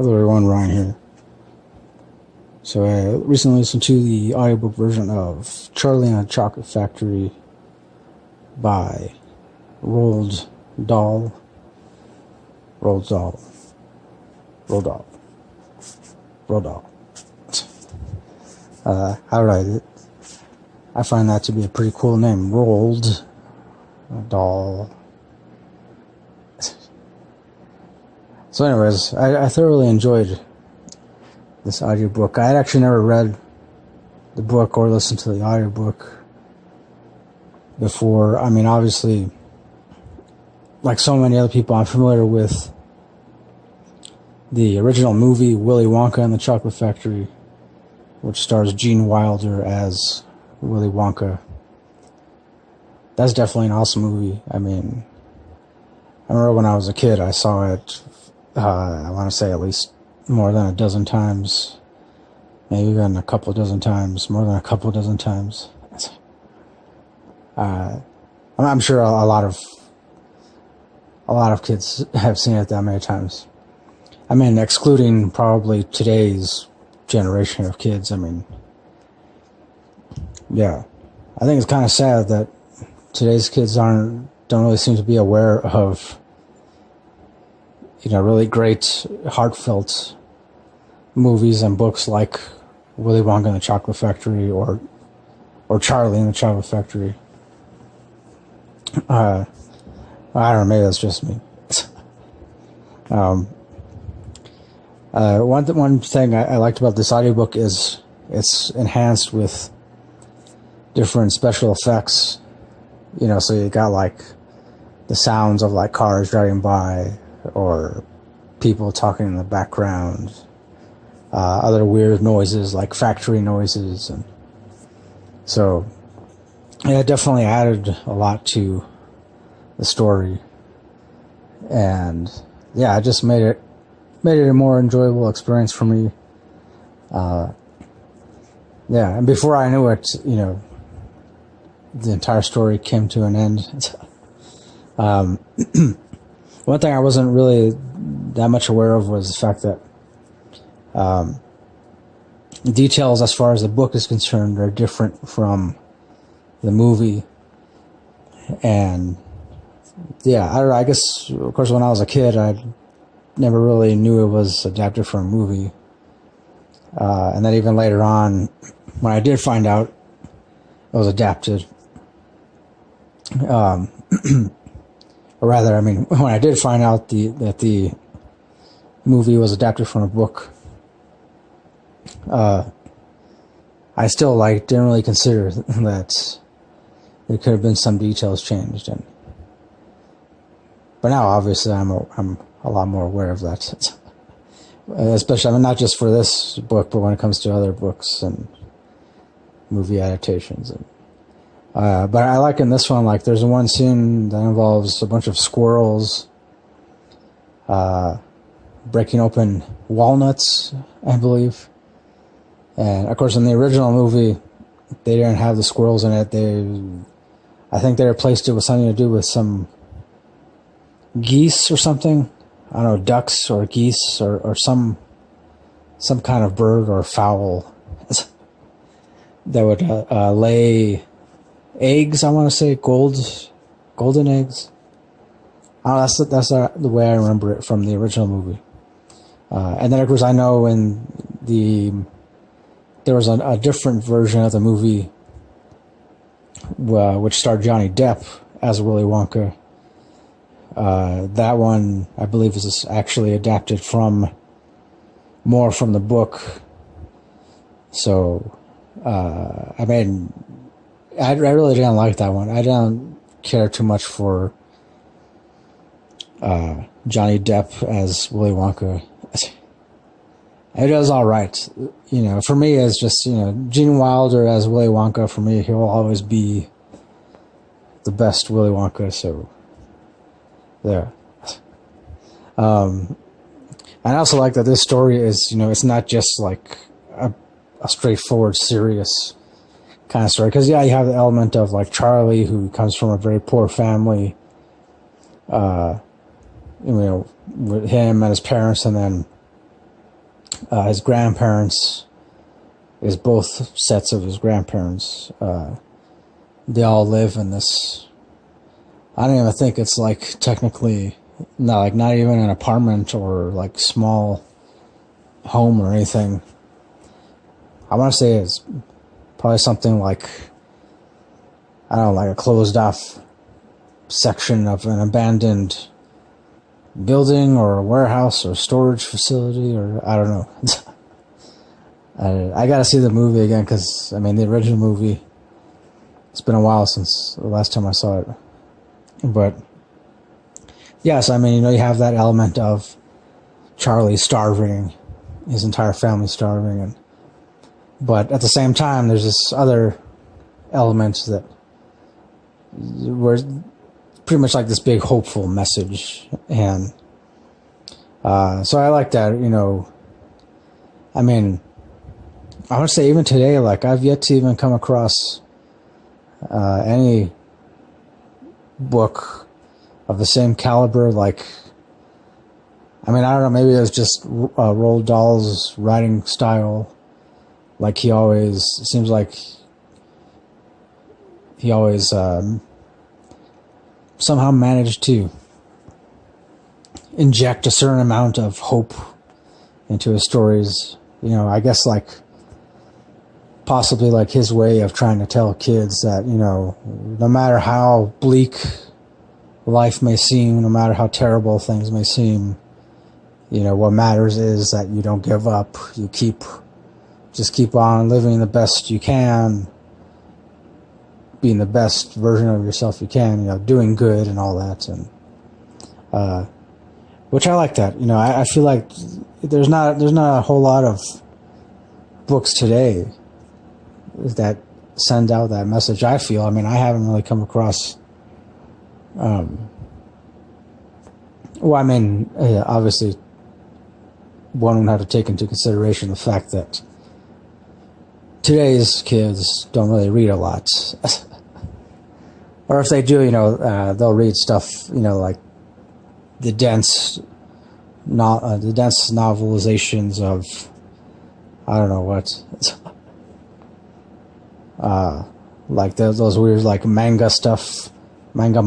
Hello everyone, Ryan here. So I recently listened to the audiobook version of Charlie and the Chocolate Factory by Roald Dahl. How did I find that to be a pretty cool name, Roald Dahl. So anyways, I thoroughly enjoyed this audiobook. I had actually never read the book or listened to the audiobook before. I mean, obviously, like so many other people, I'm familiar with the original movie, Willy Wonka and the Chocolate Factory, which stars Gene Wilder as Willy Wonka. That's definitely an awesome movie. I mean, I remember when I was a kid, I saw it, I want to say at least more than a dozen times, maybe even a couple dozen times, more than a couple dozen times. I'm sure a lot of kids have seen it that many times. I mean, excluding probably today's generation of kids. I mean, yeah, I think it's kind of sad that today's kids don't really seem to be aware of, really great, heartfelt movies and books like Willy Wonka and the Chocolate Factory or Charlie and the Chocolate Factory. I don't know, maybe that's just me. One thing I liked about this audiobook is it's enhanced with different special effects. So you got like the sounds of like cars driving by or people talking in the background, other weird noises like factory noises, and so yeah, it definitely added a lot to the story, and yeah, it just made it a more enjoyable experience for me. Yeah, and before I knew it, the entire story came to an end. One thing I wasn't really that much aware of was the fact that details as far as the book is concerned are different from the movie. And yeah, I guess, of course, when I was a kid, I never really knew it was adapted from a movie. And then even later on, when I did find out it was adapted, or rather, I mean, when I did find out that the movie was adapted from a book, I still didn't really consider that there could have been some details changed, but now obviously I'm a lot more aware of that. Especially, I mean, not just for this book, but when it comes to other books and movie adaptations. But I like in this one, like, there's one scene that involves a bunch of squirrels breaking open walnuts, I believe. And of course, in the original movie, they didn't have the squirrels in it. I think they replaced it with something to do with some geese or something. I don't know, ducks or geese or some kind of bird or fowl that would lay eggs. I want to say golden eggs. Oh, that's the way I remember it from the original movie. And then of course I know there was a different version of the movie which starred Johnny Depp as Willy Wonka. That one, I believe, is actually adapted more from the book. So, I mean, I really didn't like that one. I didn't care too much for Johnny Depp as Willy Wonka. It was all right. For me, it's just, Gene Wilder as Willy Wonka, for me, he'll always be the best Willy Wonka, so there. I also like that this story is, it's not just like a straightforward, serious kind of story. Because, yeah, you have the element of, like, Charlie, who comes from a very poor family, with him and his parents, and then his grandparents, is both sets of his grandparents. They all live in this. I don't even think it's like technically not even an apartment or like small home or anything. I want to say it's probably something like, I don't know, like a closed off section of an abandoned building or a warehouse or storage facility, or I don't know. I gotta see the movie again, because I mean the original movie, it's been a while since the last time I saw it. But yes, I mean, you have that element of Charlie starving, his entire family starving, but at the same time there's this other element that where pretty much like this big hopeful message. And so I like that. I mean, I want to say even today, like I've yet to even come across any book of the same caliber. Like, I mean, I don't know, maybe it was just Roald Dahl's writing style. Like seems like he always somehow managed to inject a certain amount of hope into his stories. I guess like possibly like his way of trying to tell kids that, no matter how bleak life may seem, no matter how terrible things may seem, what matters is that you don't give up. You just keep on living the best you can, being the best version of yourself you can, doing good and all that. And which I like that. I feel like there's not a whole lot of books today that send out that message. I feel. I mean, I haven't really come across. Obviously, one would have to take into consideration the fact that today's kids don't really read a lot. Or if they do, they'll read stuff, like the dense novelizations of, I don't know what, like those weird like manga stuff, manga.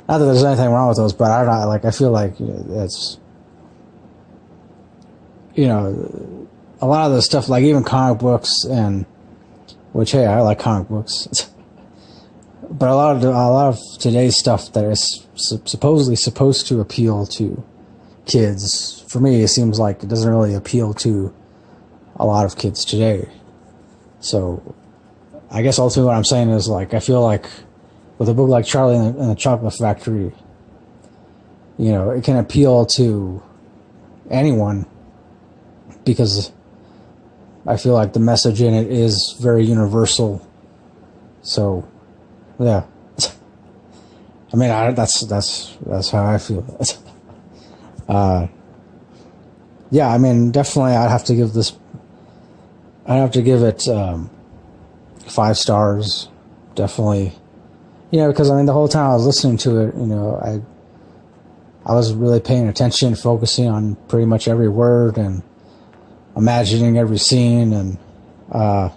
Not that there's anything wrong with those, but I don't know. Like I feel like it's, a lot of the stuff, like even comic books, and which, hey, I like comic books, but a lot of today's stuff that is supposedly supposed to appeal to kids, for me, it seems like it doesn't really appeal to a lot of kids today. So I guess ultimately what I'm saying is, like, I feel like with a book like Charlie and the Chocolate Factory, it can appeal to anyone, because I feel like the message in it is very universal. So, yeah. I mean, that's how I feel. Yeah, I mean, definitely I'd have to give it 5 stars. Definitely. Because I mean, the whole time I was listening to it, I was really paying attention, focusing on pretty much every word and imagining every scene, and I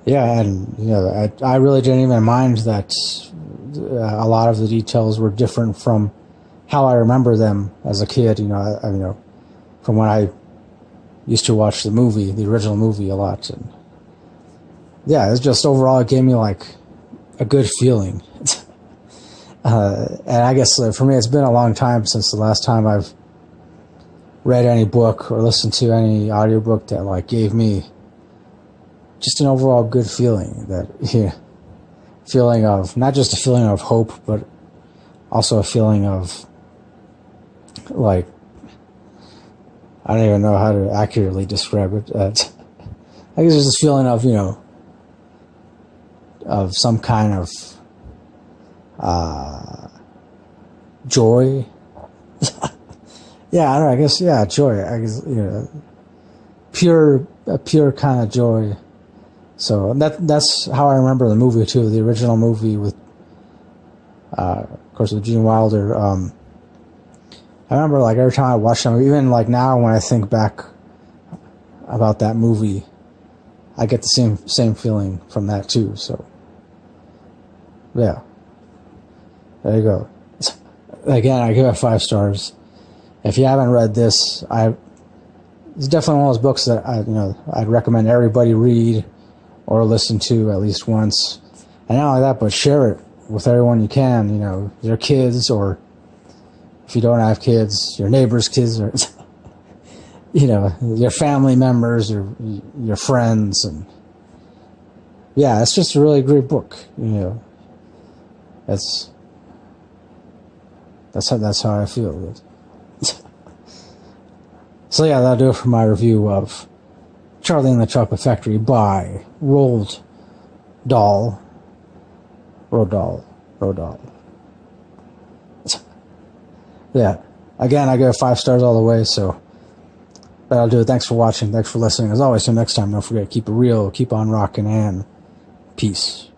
really didn't even mind that a lot of the details were different from how I remember them as a kid. From when I used to watch the original movie a lot, and yeah, it's just overall it gave me like a good feeling. And I guess for me, it's been a long time since the last time I've read any book or listened to any audiobook that like gave me just an overall good feeling. Feeling of, not just a feeling of hope, but also a feeling of, like, I don't even know how to accurately describe it. I guess it's this feeling of, of some kind of joy. Yeah, I don't know, I guess, yeah, joy. I guess, a pure kind of joy. So that's how I remember the movie too. The original movie with, of course, with Gene Wilder. I remember, like, every time I watched them, even, like, now when I think back about that movie, I get the same feeling from that, too, so. Yeah. There you go. Again, I give it 5 stars. If you haven't read this, it's definitely one of those books that I'd recommend everybody read or listen to at least once. And not only that, but share it with everyone you can, your kids, or if you don't have kids, your neighbor's kids, or, your family members, or your friends. And yeah, it's just a really great book, That's how I feel. So yeah, that'll do it for my review of Charlie and the Chocolate Factory by Roald Dahl. Yeah. Again, I give it 5 stars all the way, so that'll do it. Thanks for watching. Thanks for listening. As always, till next time, don't forget, keep it real, keep on rocking, and peace.